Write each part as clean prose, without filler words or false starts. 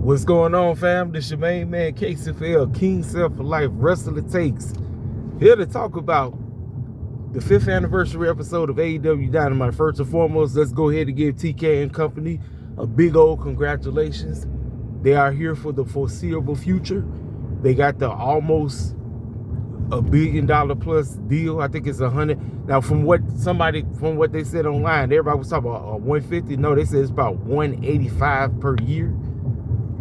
What's going on, fam? This your main man, KCFL, King Self for Life, Wrestler Takes. Here to talk about the 5th anniversary episode of AEW Dynamite. First and foremost, let's go ahead and give TK and company a big old congratulations. They are here for the foreseeable future. They got the almost $1 billion plus deal. I think it's 100. Now, from what they said online, everybody was talking about 150. No, they said it's about 185 per year.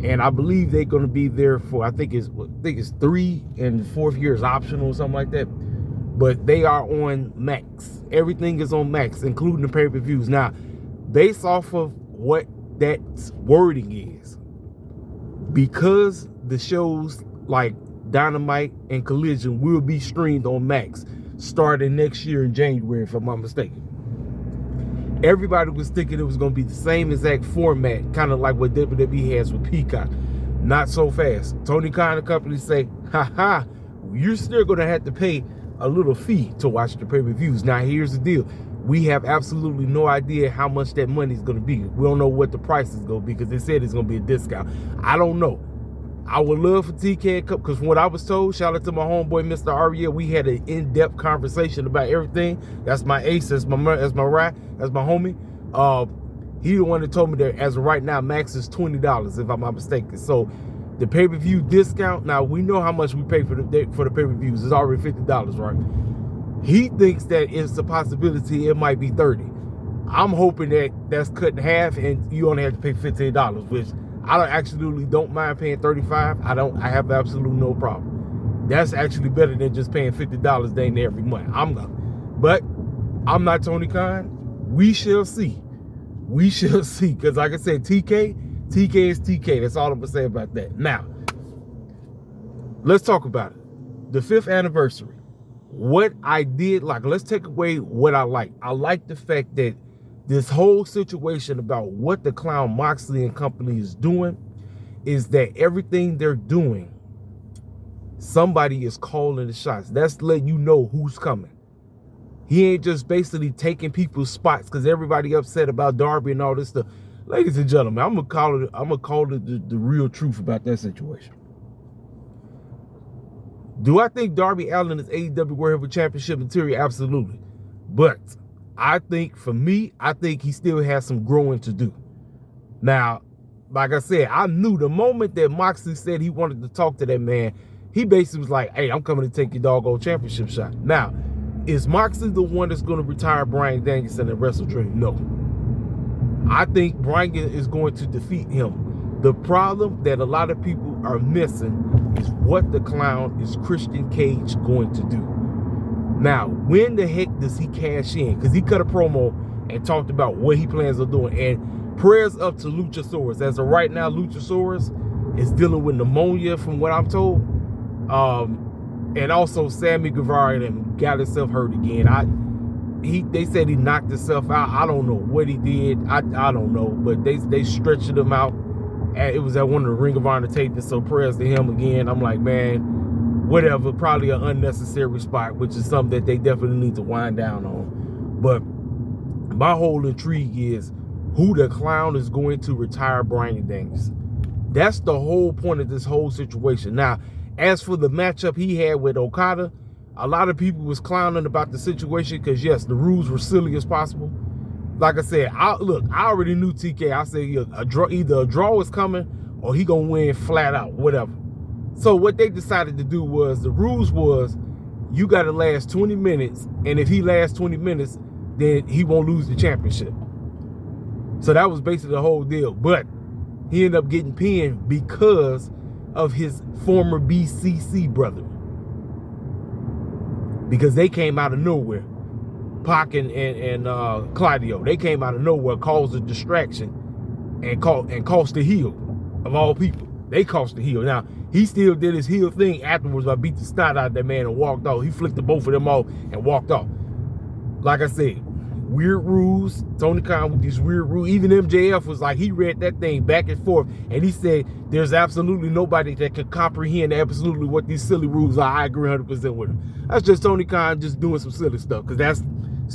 And I believe they're going to be there for, I think it's 3 and 4th year is optional or something like that. But they are on max. Everything is on max, including the pay-per-views. Now, based off of what that wording is, because the shows like Dynamite and Collision will be streamed on max starting next year in January, if I'm not mistaken. Everybody was thinking it was going to be the same exact format, kind of like what WWE has with Peacock. Not so fast. Tony Khan and company say, you're still going to have to pay a little fee to watch the pay-per-views. Now, here's the deal. We have absolutely no idea how much that money is going to be. We don't know what the price is going to be because they said it's going to be a discount. I don't know. I would love for TK Cup, because from what I was told, shout out to my homeboy, Mr. Ariel, we had an in-depth conversation about everything. That's my ace, that's my ride, that's my homie. He the one that told me that as of right now, max is $20, if I'm not mistaken. So the pay-per-view discount, now we know how much we pay for the pay-per-views. It's already $50, right? He thinks that it's a possibility it might be $30. I'm hoping that that's cut in half and you only have to pay $15, which I don't mind paying $35. I have absolutely no problem. That's actually better than just paying $50 dang near every month. But I'm not Tony Khan. We shall see. We shall see. Because like I said, TK is TK. That's all I'm gonna say about that. Now, let's talk about it. The 5th anniversary. What I did like, let's take away what I like. I like the fact that this whole situation about what the clown Moxley and company is doing is that everything they're doing, somebody is calling the shots. That's letting you know who's coming. He ain't just basically taking people's spots because everybody upset about Darby and all this stuff. Ladies and gentlemen, I'm gonna call it the real truth about that situation. Do I think Darby Allin is AEW World Heavyweight Championship material? Absolutely. But I think, for me, I think he still has some growing to do. Now, like I said, I knew the moment that Moxley said he wanted to talk to that man, he basically was like, hey, I'm coming to take your doggone championship shot. Now, is Moxley the one that's going to retire Bryan Danielson at Wrestledream? No. I think Bryan is going to defeat him. The problem that a lot of people are missing is what the clown is Christian Cage going to do. Now, when the heck does he cash in? Because he cut a promo and talked about what he plans on doing. And prayers up to Luchasaurus. As of right now, Luchasaurus is dealing with pneumonia, from what I'm told. And also, Sammy Guevara got himself hurt again. They said he knocked himself out. I don't know what he did. I don't know. But they stretched him out. And it was at one of the Ring of Honor tapings. So prayers to him again. I'm like, man, whatever, probably an unnecessary spot, which is something that they definitely need to wind down on. But my whole intrigue is who the clown is going to retire Bryan Danielson. That's the whole point of this whole situation. Now, as for the matchup he had with Okada, a lot of people was clowning about the situation because, yes, the rules were silly as possible. Like I said, I already knew TK. I said either a draw is coming or he going to win flat out, whatever. So what they decided to do was, the rules was, you got to last 20 minutes, and if he lasts 20 minutes, then he won't lose the championship. So that was basically the whole deal. But he ended up getting pinned because of his former BCC brother. Because they came out of nowhere. Pac and Claudio, they came out of nowhere, caused a distraction, and cost the heel, of all people. They cost the heel. Now, he still did his heel thing afterwards. I beat the snot out of that man and walked off. He flicked the both of them off and walked off. Like I said, weird rules. Tony Khan with these weird rules. Even MJF was like, he read that thing back and forth, and he said, there's absolutely nobody that can comprehend absolutely what these silly rules are. I agree 100% with him. That's just Tony Khan just doing some silly stuff, because that's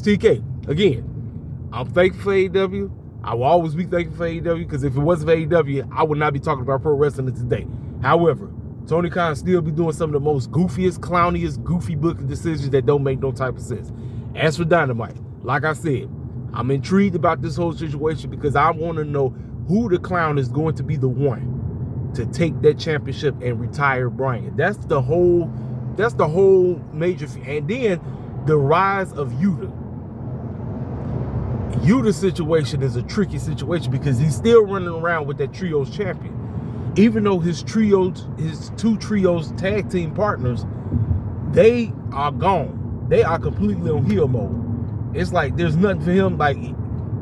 TK. Again, I'm thankful for AEW. I will always be thankful for AEW, because if it wasn't for AEW, I would not be talking about pro wrestling today. However, Tony Khan still be doing some of the most goofiest, clowniest, goofy booking decisions that don't make no type of sense. As for Dynamite, like I said, I'm intrigued about this whole situation because I want to know who the clown is going to be the one to take that championship and retire Bryan. That's the whole major. And then the rise of Yuta. Yuta's situation is a tricky situation because he's still running around with that trios champion. Even though his two trios tag team partners, they are gone. They are completely on heel mode. It's like there's nothing for him. Like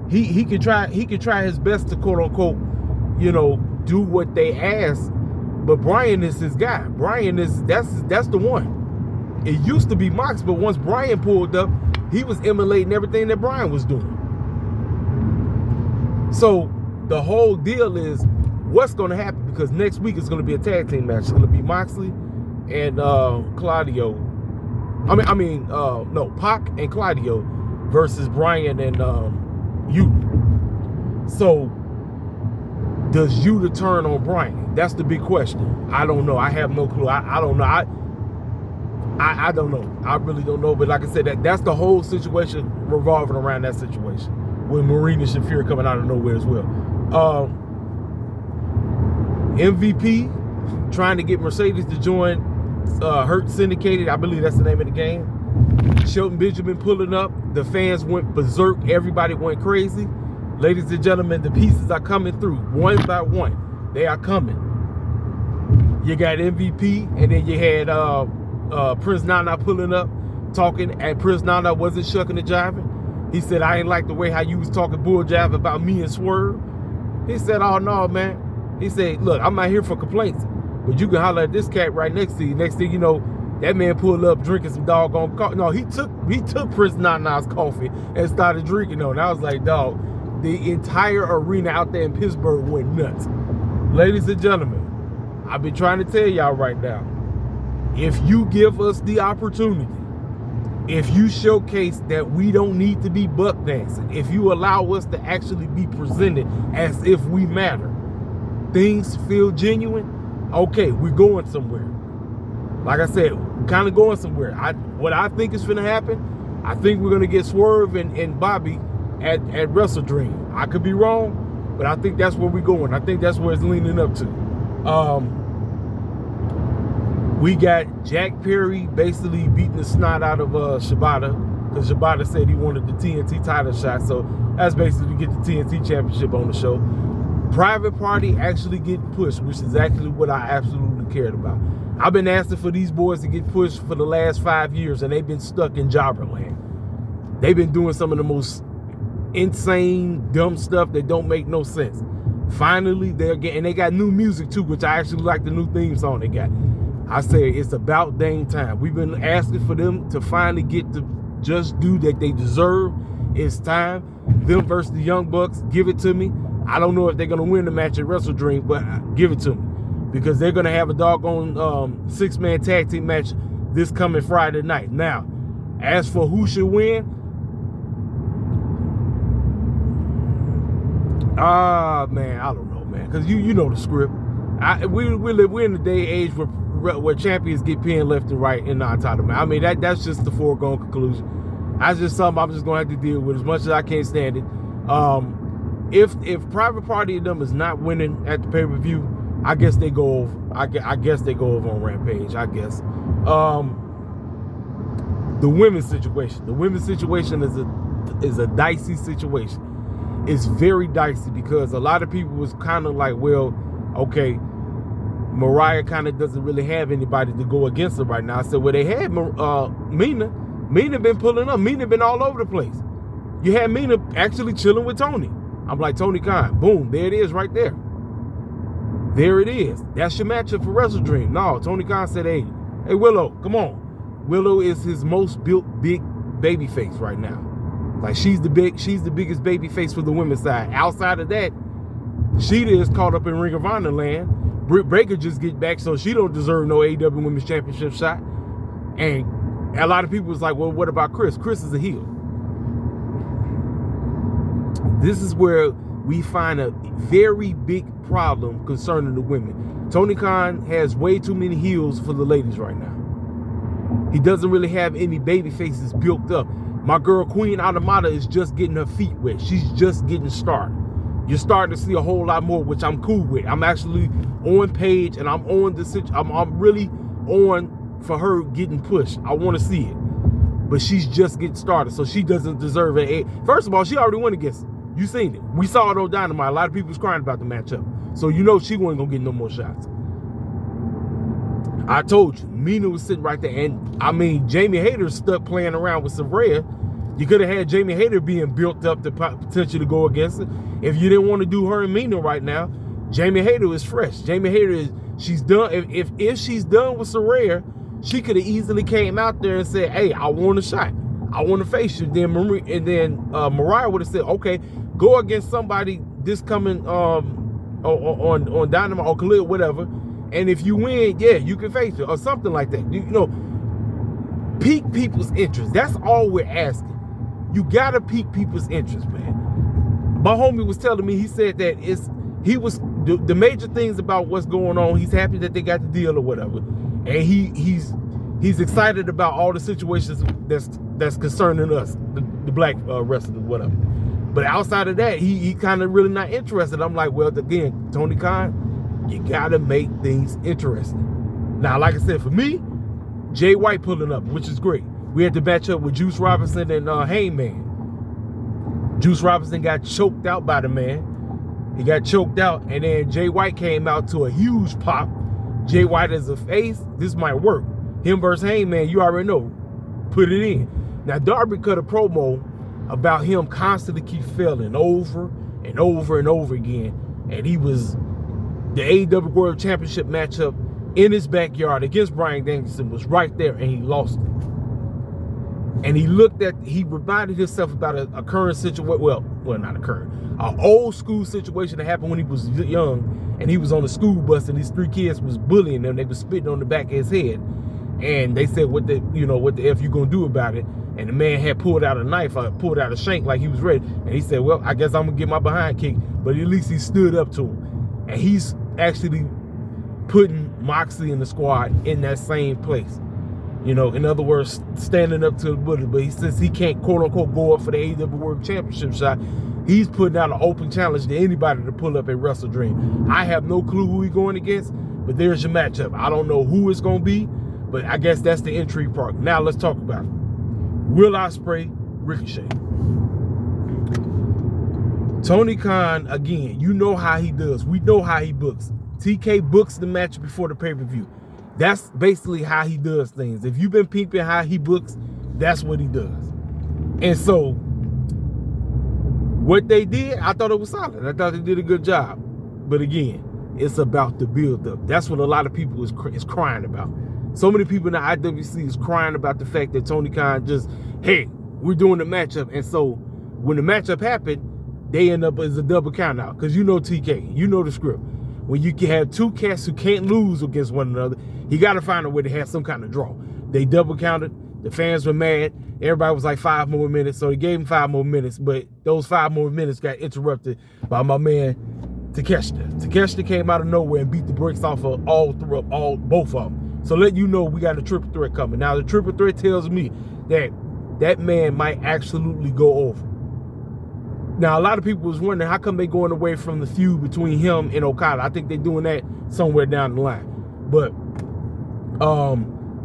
he can try his best to quote unquote, do what they ask. But Bryan is his guy. Bryan that's the one. It used to be Mox, but once Bryan pulled up, he was emulating everything that Bryan was doing. So the whole deal is what's going to happen, because next week is going to be a tag team match. It's going to be Moxley and Claudio. Pac and Claudio versus Bryan and Yuta. So does Yuta turn on Bryan? That's the big question. I don't know. I have no clue. I don't know. I don't know. I really don't know. But like I said, that's the whole situation revolving around that situation with Marina Shafir coming out of nowhere as well. MVP trying to get Mercedes to join Hurt Syndicated. I believe that's the name of the game. Shelton Benjamin pulling up. The fans went berserk. Everybody went crazy. Ladies and gentlemen, the pieces are coming through one by one. They are coming. You got MVP, and then you had Prince Nana pulling up, talking, and Prince Nana wasn't shucking and jiving. He said, I ain't like the way how you was talking bull jive about me and Swerve. He said, oh no, man. He said, look, I'm not here for complaints, but you can holler at this cat right next to you. Next thing you know, that man pulled up drinking some doggone coffee. No, he took Prince Nana's coffee and started drinking on. I was like, dog, the entire arena out there in Pittsburgh went nuts. Ladies and gentlemen, I've been trying to tell y'all right now, if you give us the opportunity, if you showcase that we don't need to be buck dancing, if you allow us to actually be presented as if we matter, things feel genuine, okay, we're going somewhere. Like I said, kind of going somewhere. What I think is going to happen, I think we're going to get Swerve and Bobby at Wrestledream. I could be wrong, but I think that's where we're going. I think that's where it's leaning up to. We got Jack Perry basically beating the snot out of Shibata, because Shibata said he wanted the TNT title shot. So that's basically to get the TNT championship on the show. Private Party actually getting pushed, which is actually what I absolutely cared about. I've been asking for these boys to get pushed for the last 5 years, and they've been stuck in Jobberland. They've been doing some of the most insane, dumb stuff that don't make no sense. Finally, they got new music too, which I actually like the new theme song they got. I say it's about dang time. We've been asking for them to finally get the just due that they deserve. It's time. Them versus the Young Bucks, give it to me. I don't know if they're going to win the match at Wrestledream, but give it to me, because they're going to have a doggone 6-man tag team match this coming Friday night. Now, as for who should win, man, I don't know, man, because you know the script. We're in the day age where champions get pinned left and right in non-title. I mean, that's just the foregone conclusion. That's just something I'm just going to have to deal with as much as I can't stand it. If Private Party of them is not winning at the pay-per-view, I guess they go over. I guess they go over on Rampage, I guess. The women's situation. The women's situation is a dicey situation. It's very dicey because a lot of people was kind of like, well, okay, Mariah kind of doesn't really have anybody to go against her right now. I said, well, they had Mina. Mina been pulling up. Mina been all over the place. You had Mina actually chilling with Tony. I'm like, Tony Khan, boom, there it is right there. There it is. That's your matchup for Wrestledream. No, Tony Khan said, hey, Willow, come on. Willow is his most built big baby face right now. Like she's the biggest baby face for the women's side. Outside of that, Sheeta is caught up in Ring of Honor land. Britt Baker just get back, so she don't deserve no AEW Women's Championship shot. And a lot of people was like, well, what about Chris? Chris is a heel. This is where we find a very big problem concerning the women. Tony Khan has way too many heels for the ladies right now. He doesn't really have any baby faces built up. My girl Queen Automata is just getting her feet wet. She's just getting started. You're starting to see a whole lot more, which I'm cool with. I'm actually on page, and I'm on the I'm really on for her getting pushed. I want to see it. But she's just getting started, so she doesn't deserve it. First of all, she already went against it. You seen it. We saw it on Dynamite. A lot of people was crying about the matchup. So you know she wasn't going to get no more shots. I told you, Mina was sitting right there. And, I mean, Jamie Hayter's stuck playing around with Saraya. You could have had Jamie Hayter being built up to potentially go against it. If you didn't want to do her and Mina right now, Jamie Hayter is fresh. Jamie Hayter she's done. If she's done with Saraya, she could have easily came out there and said, hey, I want a shot. I want to face you. Then Mariah would have said, okay, go against somebody this coming on Dynamite or Khalid, whatever. And if you win, yeah, you can face her or something like that. You know, pique people's interest. That's all we're asking. You gotta pique people's interest, man. My homie was telling me, he said that the major things about what's going on. He's happy that they got the deal or whatever, and he's excited about all the situations that's concerning us, the black wrestlers, whatever. But outside of that, he kind of really not interested. I'm like, well, again, Tony Khan, you gotta make things interesting. Now, like I said, for me, Jay White pulling up, which is great. We had to match up with Juice Robinson and Heyman. Juice Robinson got choked out by the man. He got choked out, and then Jay White came out to a huge pop. Jay White as a face, this might work. Him versus Heyman, you already know. Put it in. Now, Darby cut a promo about him constantly keep failing over and over and over again. And he was the AEW World Championship matchup in his backyard against Bryan Danielson was right there, and he lost it. And he reminded himself about a current situation, well, not a current, an old school situation that happened when he was young, and he was on a school bus, and these three kids was bullying him. They was spitting on the back of his head. And they said, what the F you gonna do about it? And the man had pulled out a knife, pulled out a shank like he was ready. And he said, well, I guess I'm gonna get my behind kicked. But at least he stood up to him. And he's actually putting Moxley in the squad in that same place. You know, in other words, standing up to the bully. But since he can't, quote unquote, go up for the AEW World Championship shot, he's putting out an open challenge to anybody to pull up at Wrestledream. I have no clue who he's going against, but there's your matchup. I don't know who it's going to be, but I guess that's the intrigue part. Now let's talk about it. Will Ospreay, Ricochet. Tony Khan, again, you know how he does. We know how he books. TK books the match before the pay-per-view. That's basically how he does things. If you've been peeping how he books, that's what he does. And so, what they did, I thought it was solid. I thought they did a good job. But again, it's about the build-up. That's what a lot of people is crying about. So many people in the IWC is crying about the fact that Tony Khan just, hey, we're doing the matchup. And so, when the matchup happened, they end up as a double count out. Because you know TK, you know the script. When you can have two cats who can't lose against one another, you got to find a way to have some kind of draw. They double counted. The fans were mad. Everybody was like 5 more minutes, so they gave him 5 more minutes. But those 5 more minutes got interrupted by my man Takeshita. Takeshita came out of nowhere and beat the brakes off of both of them. So let you know we got a triple threat coming. Now the triple threat tells me that that man might absolutely go over. Now, a lot of people was wondering how come they going away from the feud between him and Okada. I think they're doing that somewhere down the line. But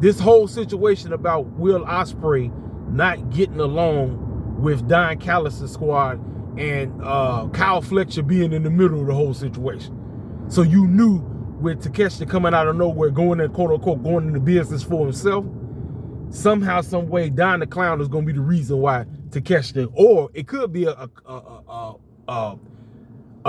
this whole situation about Will Ospreay not getting along with Don Callis' squad and Kyle Fletcher being in the middle of the whole situation. So you knew with Takeshita coming out of nowhere, going in, quote unquote, going into business for himself, somehow, some way, Don the Clown is going to be the reason why Takeshita, or it could be a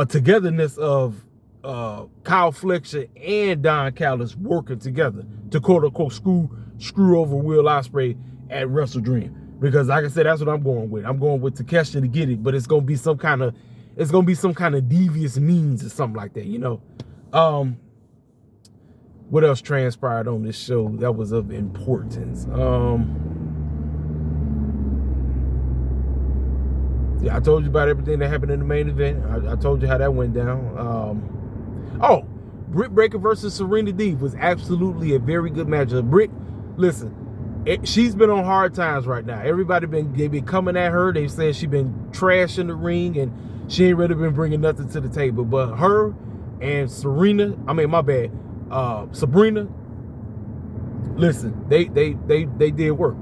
togetherness of Kyle Fletcher and Don Callis working together to quote unquote screw over Will Ospreay at Wrestledream. Because like I said, that's what I'm going with. I'm going with Takeshita to get it, but it's gonna be some kind of devious means or something like that, you know. What else transpired on this show that was of importance? Yeah, I told you about everything that happened in the main event. I told you how that went down. Oh, Britt Baker versus Serena Deeb was absolutely a very good matchup. Britt, listen, she's been on hard times right now. They been coming at her. They said she been trashing the ring and she ain't really been bringing nothing to the table. But her and Sabrina, listen, they did work.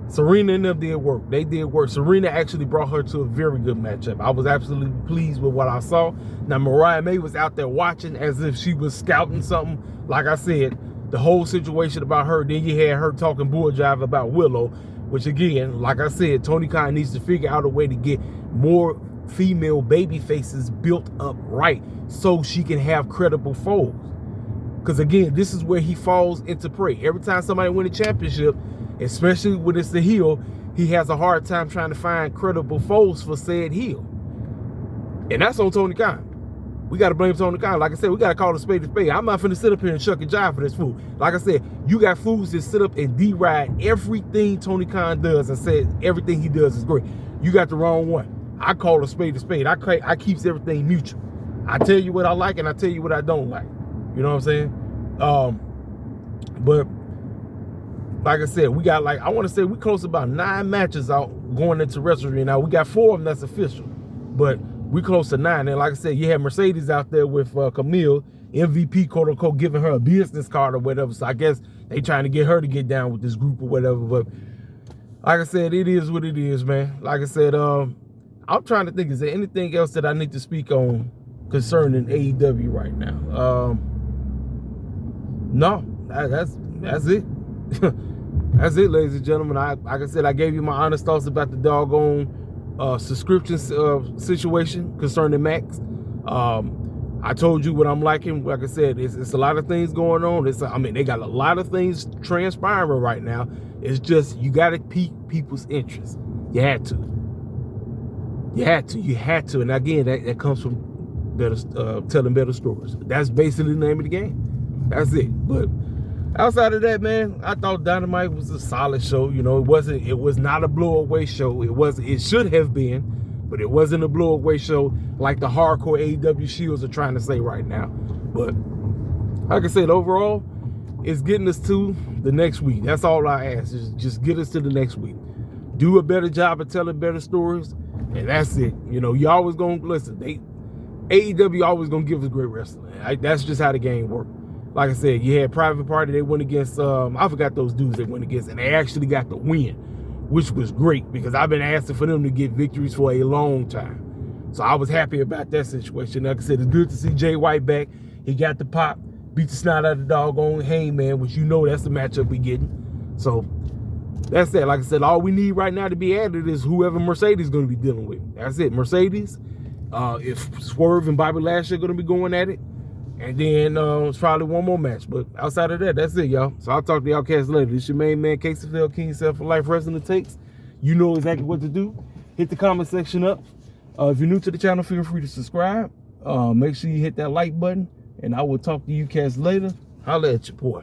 Serena and them did work. They did work. Serena actually brought her to a very good matchup. I was absolutely pleased with what I saw. Now, Mariah May was out there watching as if she was scouting something. Like I said, the whole situation about her, then you had her talking bull jive about Willow, which again, like I said, Tony Khan needs to figure out a way to get more female baby faces built up right so she can have credible foes. Because again, this is where he falls into prey. Every time somebody win a championship, especially when it's the heel, he has a hard time trying to find credible foes for said heel. And that's on Tony Khan. We got to blame Tony Khan. Like I said, we got to call a spade a spade. I'm not finna sit up here and chuck and jive for this fool. Like I said, you got fools that sit up and deride everything Tony Khan does and say everything he does is great. You got the wrong one. I call a spade a spade. I keeps everything mutual. I tell you what I like and I tell you what I don't like. You know what I'm saying? But like I said, we got I want to say we close to about 9 matches out going into Wrestledream. Now, we got 4 of them that's official, but we close to 9. And like I said, you have Mercedes out there with Camille, MVP, quote unquote, giving her a business card or whatever. So I guess they trying to get her to get down with this group or whatever. But like I said, it is what it is, man. Like I said, I'm trying to think, is there anything else that I need to speak on concerning AEW right now? No, that's it. That's it, ladies and gentlemen. Like I said, I gave you my honest thoughts about the doggone subscription situation concerning Max. I told you what I'm liking. Like I said, it's a lot of things going on. They got a lot of things transpiring right now. It's just you got to pique people's interest. You had to. And again, that comes from telling better stories. That's basically the name of the game. That's it. But outside of that, man, I thought Dynamite was a solid show. You know, it was not a blow-away show. It should have been, but it wasn't a blow-away show like the hardcore AEW shields are trying to say right now. But like I said, overall, it's getting us to the next week. That's all I ask, is just get us to the next week. Do a better job of telling better stories, and that's it. You know, you always gonna listen. AEW always gonna give us great wrestling. That's just how the game works. Like I said, you had Private Party. They went against, I forgot those dudes they went against, and they actually got the win, which was great because I've been asking for them to get victories for a long time. So I was happy about that situation. Like I said, it's good to see Jay White back. He got the pop, beat the snot out of the doggone Hangman, which you know that's the matchup we getting. So that's it. Like I said, all we need right now to be added is whoever Mercedes is going to be dealing with. That's it. Mercedes, if Swerve and Bobby Lashley are going to be going at it, and then it's probably one more match. But outside of that, that's it, y'all. So I'll talk to y'all cats later. This your main man, KCFL, King Self for Life Wrestling Takes. You know exactly what to do. Hit the comment section up. If you're new to the channel, feel free to subscribe. Make sure you hit that like button. And I will talk to you cats later. Holla at your boy.